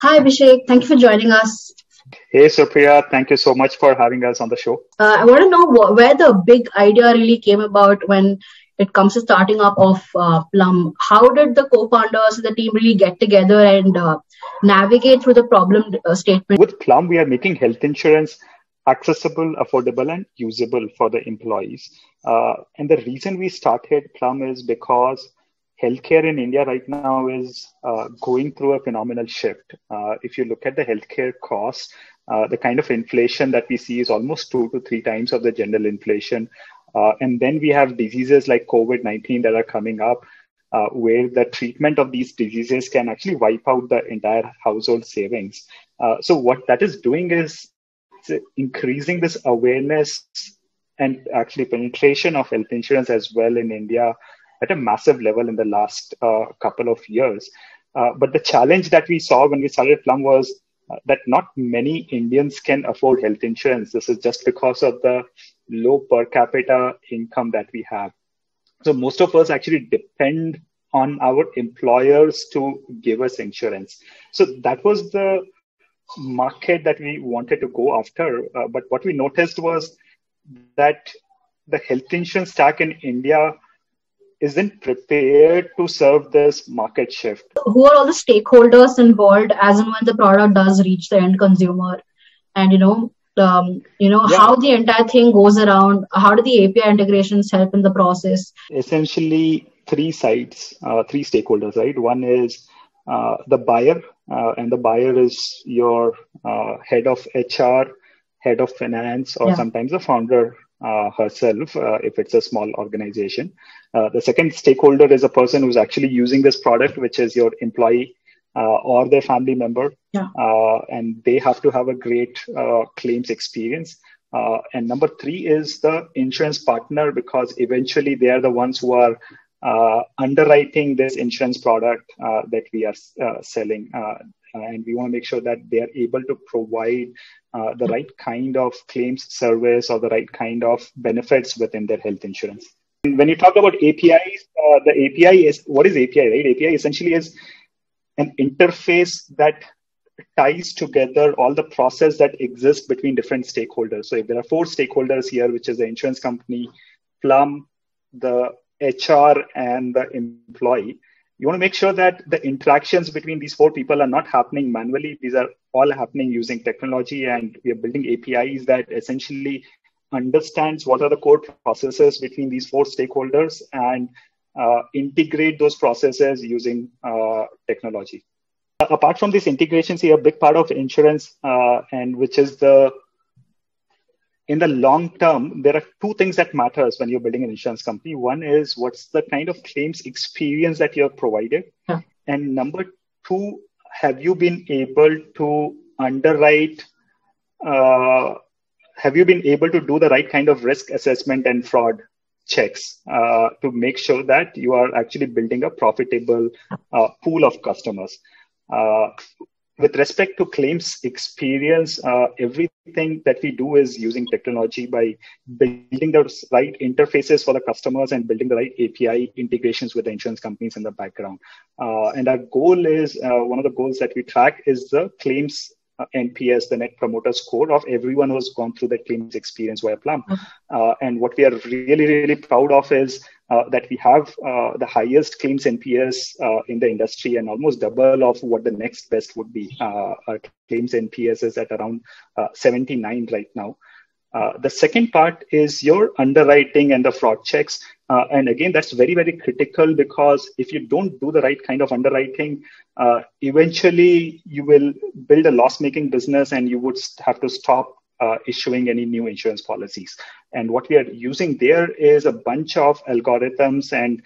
Hi, Abhishek. Thank you for joining us. Hey, Supriya, thank you so much for having us on the show. I want to know where the big idea really came about when it comes to starting up of Plum. How did the co-founders of the team really get together and navigate through the problem statement? With Plum, we are making health insurance accessible, affordable, and usable for the employees. And the reason we started Plum is because healthcare in India right now is going through a phenomenal shift. If you look at the healthcare costs, the kind of inflation that we see is almost 2 to 3 times of the general inflation. And then we have diseases like COVID-19 that are coming up, where the treatment of these diseases can actually wipe out the entire household savings. So what that is doing is increasing this awareness and actually penetration of health insurance as well in India at a massive level in the last couple of years. But the challenge that we saw when we started Plum was that not many Indians can afford health insurance. This is just because of the low per capita income that we have. So most of us actually depend on our employers to give us insurance. So that was the market that we wanted to go after. But what we noticed was that the health insurance stack in India isn't prepared to serve this market shift. Who are all the stakeholders involved as and when the product does reach the end consumer? And how the entire thing goes around. How do the API integrations help in the process? Essentially, three sides, three stakeholders, right? One is the buyer, and the buyer is your head of HR, head of finance, or sometimes the founder herself, if it's a small organization. The second stakeholder is a person who's actually using this product, which is your employee or their family member. And they have to have a great claims experience. And number three is the insurance partner, because eventually they are the ones who are underwriting this insurance product that we are selling. And we want to make sure that they are able to provide the right kind of claims service or the right kind of benefits within their health insurance. When you talk about APIs, the API is, what is API, right? API essentially is an interface that ties together all the process that exists between different stakeholders. So if there are 4 stakeholders here, which is the insurance company, Plum, the HR, and the employee, you want to make sure that the interactions between these 4 people are not happening manually. These are all happening using technology, and we are building APIs that essentially understands what are the core processes between these 4 stakeholders and integrate those processes using technology. Apart from these integrations, a big part of insurance, and which is in the long term, there are 2 things that matters when you're building an insurance company. One is what's the kind of claims experience that you have provided. And number 2, have you been able to underwrite, have you been able to do the right kind of risk assessment and fraud checks to make sure that you are actually building a profitable pool of customers. With respect to claims experience, everything that we do is using technology by building the right interfaces for the customers and building the right API integrations with the insurance companies in the background. And our goal is, one of the goals that we track is the claims NPS, the Net Promoter Score of everyone who's gone through that claims experience via Plum. And what we are really, really proud of is that we have the highest claims NPS in the industry and almost double of what the next best would be. Our claims NPS is at around 79 right now. The second part is your underwriting and the fraud checks. And again, that's very, very critical, because if you don't do the right kind of underwriting, eventually you will build a loss-making business and you would have to stop issuing any new insurance policies. And what we are using there is a bunch of algorithms and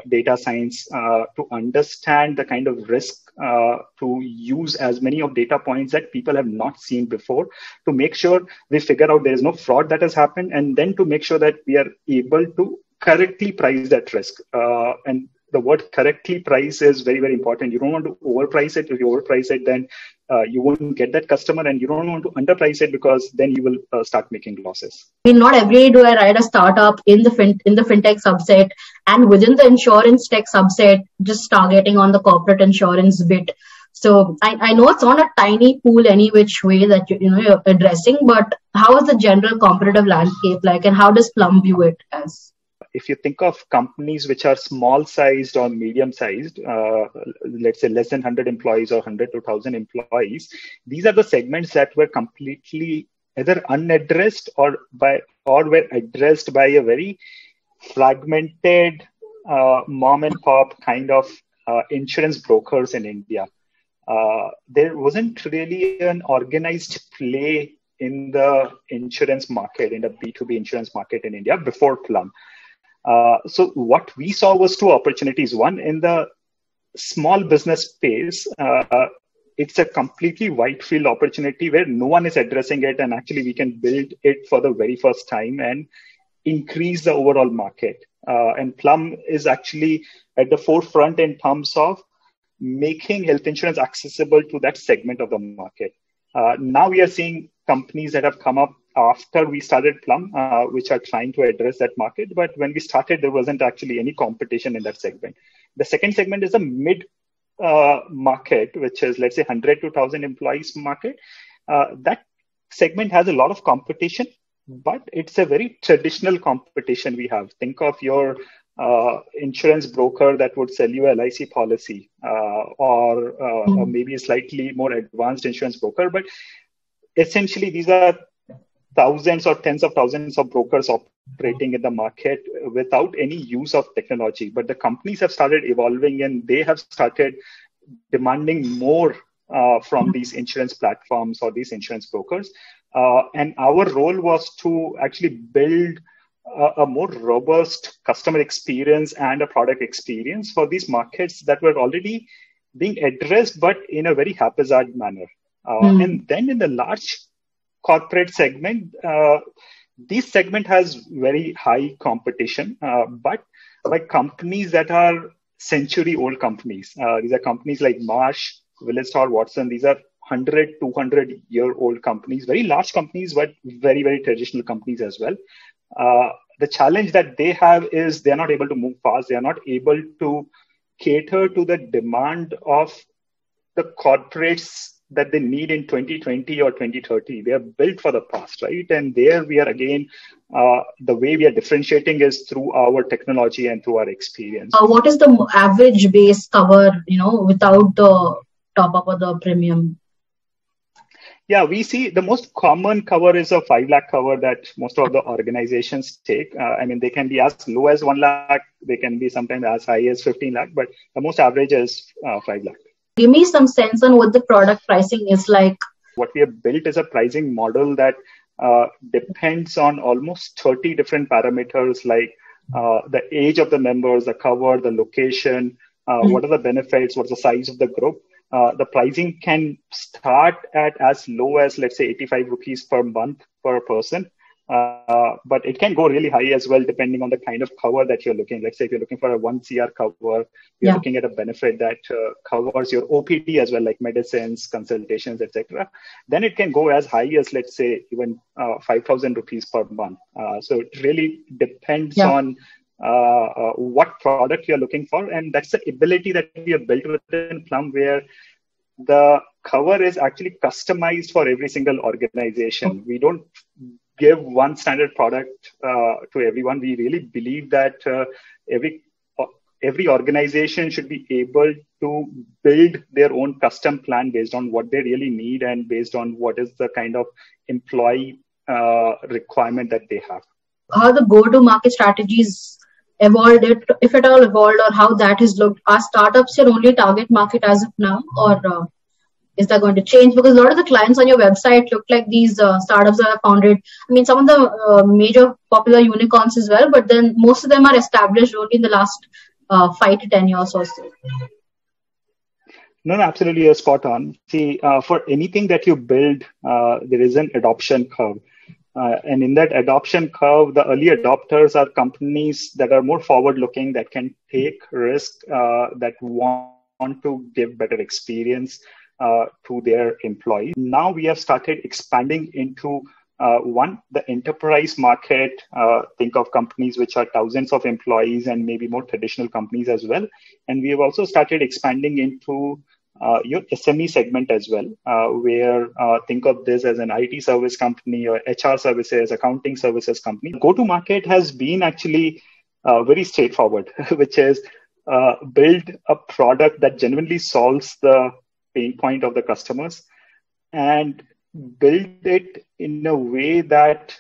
data science to understand the kind of risk, to use as many of data points that people have not seen before, to make sure we figure out there is no fraud that has happened, and then to make sure that we are able to correctly price that risk. And the word correctly price is very, very important. You don't want to overprice it. If you overprice it, then you won't get that customer, and you don't want to underprice it, because then you will start making losses. I mean, not every day do I write a startup in the fintech subset and within the insurance tech subset, just targeting on the corporate insurance bit. So I know it's not a tiny pool any which way that you're addressing, but how is the general competitive landscape like, and how does Plum view it as? If you think of companies which are small sized or medium sized, let's say less than 100 employees or 100 to 1,000 employees, these are the segments that were completely either unaddressed or were addressed by a very fragmented mom and pop kind of insurance brokers in India. There wasn't really an organized play in the insurance market, in the B2B insurance market in India before Plum. So what we saw was two opportunities. One, in the small business space, it's a completely white field opportunity where no one is addressing it, and actually we can build it for the very first time and increase the overall market. And Plum is actually at the forefront in terms of making health insurance accessible to that segment of the market. Now we are seeing companies that have come up after we started Plum, which are trying to address that market. But when we started, there wasn't actually any competition in that segment. The second segment is a mid market, which is, let's say, 100 to 1,000 employees market. That segment has a lot of competition, but it's a very traditional competition we have. Think of your insurance broker that would sell you a LIC policy, or maybe a slightly more advanced insurance broker. But essentially, these are thousands or tens of thousands of brokers operating in the market without any use of technology. But the companies have started evolving, and they have started demanding more from these insurance platforms or these insurance brokers. And our role was to actually build a more robust customer experience and a product experience for these markets that were already being addressed, but in a very haphazard manner. And then in the large corporate segment, this segment has very high competition, but by companies that are century-old companies. These are companies like Marsh, Willis Towers Watson. These are 100, 200-year-old companies, very large companies, but very, very traditional companies as well. The challenge that they have is they're not able to move fast. They are not able to cater to the demand of the corporates that they need in 2020 or 2030. They are built for the past, right? And there we are again, the way we are differentiating is through our technology and through our experience. What is the average base cover, without the top up or the premium? Yeah, we see the most common cover is a 5 lakh cover that most of the organizations take. They can be as low as 1 lakh. They can be sometimes as high as 15 lakh, but the most average is 5 lakh. Give me some sense on what the product pricing is like. What we have built is a pricing model that depends on almost 30 different parameters, like the age of the members, the cover, the location, what are the benefits, what's the size of the group. The pricing can start at as low as, let's say, 85 rupees per month per person. But it can go really high as well, depending on the kind of cover that you're looking. Let's say if you're looking for a 1 CR cover, you're looking at a benefit that covers your OPD as well, like medicines, consultations, etc. Then it can go as high as, let's say, even 5,000 rupees per month. So it really depends on what product you're looking for. And that's the ability that we have built within Plum, where the cover is actually customized for every single organization. We don't give one standard product to everyone. We really believe that every organization should be able to build their own custom plan based on what they really need and based on what is the kind of employee requirement that they have. How the go-to-market strategies evolved, if at all evolved, or how that has looked? Are startups your only target market as of now, or is that going to change? Because a lot of the clients on your website look like these startups that are founded. Some of the major popular unicorns as well, but then most of them are established only in the last 5 to 10 years or so. No, absolutely, you're spot on. See, for anything that you build, there is an adoption curve. And in that adoption curve, the early adopters are companies that are more forward-looking, that can take risk, that want to give better experience to their employees. Now we have started expanding into the enterprise market. Think of companies which are thousands of employees and maybe more traditional companies as well. And we have also started expanding into your SME segment as well, where think of this as an IT service company or HR services, accounting services company. Go-to-market has been actually very straightforward, which is build a product that genuinely solves the pain point of the customers and build it in a way that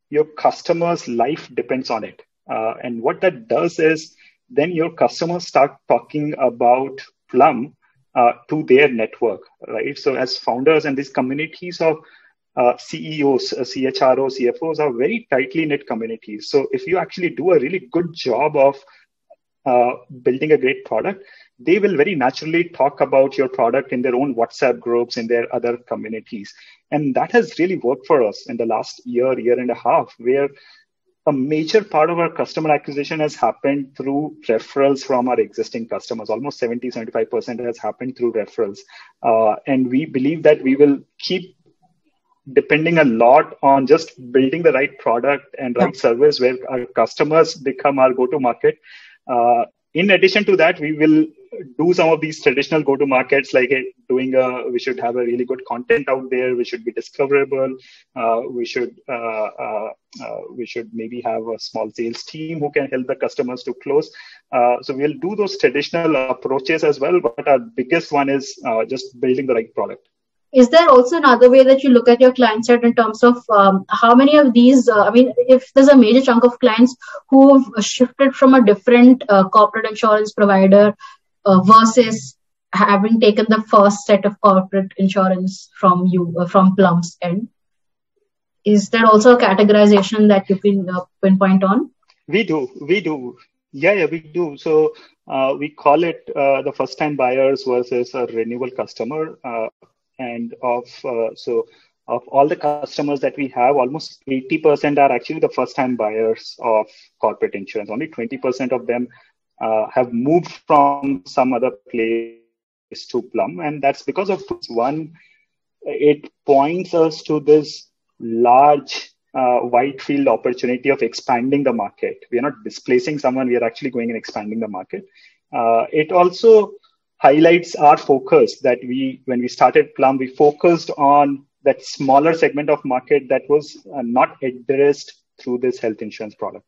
your customer's life depends on it. And what that does is then your customers start talking about Plum to their network, right? So as founders and these communities of CEOs, CHROs, CFOs are very tightly knit communities. So if you actually do a really good job of building a great product, they will very naturally talk about your product in their own WhatsApp groups, in their other communities. And that has really worked for us in the last year and a half, where a major part of our customer acquisition has happened through referrals from our existing customers. Almost 70-75% has happened through referrals. And we believe that we will keep depending a lot on just building the right product and right service where our customers become our go-to-market. In addition to that, we will do some of these traditional go-to-markets, like we should have a really good content out there. We should be discoverable. We should maybe have a small sales team who can help the customers to close. So we'll do those traditional approaches as well. But our biggest one is just building the right product. Is there also another way that you look at your client set in terms of how many of these, if there's a major chunk of clients who've shifted from a different corporate insurance provider versus having taken the first set of corporate insurance from you, from Plum's end? Is there also a categorization that you can pinpoint on? We do. Yeah, we do. So we call it the first-time buyers versus a renewal customer. And of all the customers that we have, almost 80% are actually the first-time buyers of corporate insurance. Only 20% of them have moved from some other place to Plum. And that's because of one, it points us to this large wide field opportunity of expanding the market. We are not displacing someone. We are actually going and expanding the market. It also highlights our focus that when we started Plum, we focused on that smaller segment of market that was not addressed through this health insurance product.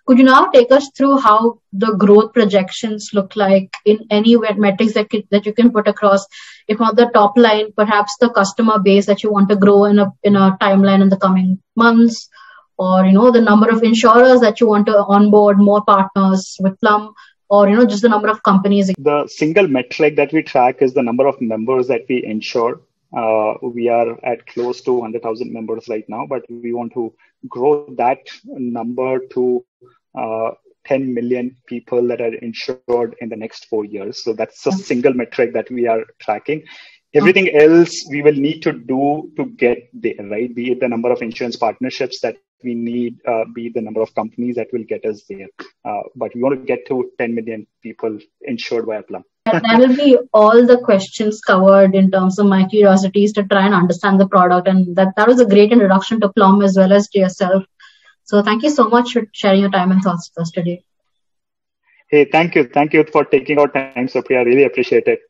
Could you now take us through how the growth projections look like in any metrics that you can put across, if not the top line, perhaps the customer base that you want to grow in a timeline in the coming months, or the number of insurers that you want to onboard, more partners with Plum, or just the number of companies? The single metric that we track is the number of members that we insure. We are at close to 100,000 members right now, but we want to grow that number to 10 million people that are insured in the next 4 years. So that's a single metric that we are tracking. Everything else we will need to do to get there, right? Be it the number of insurance partnerships that we need, be it the number of companies that will get us there. But we want to get to 10 million people insured via Plum. That will be all the questions covered in terms of my curiosities to try and understand the product. And that was a great introduction to Plum as well as to yourself. So thank you so much for sharing your time and thoughts with us today. Hey, thank you. Thank you for taking out time, Supriya. I really appreciate it.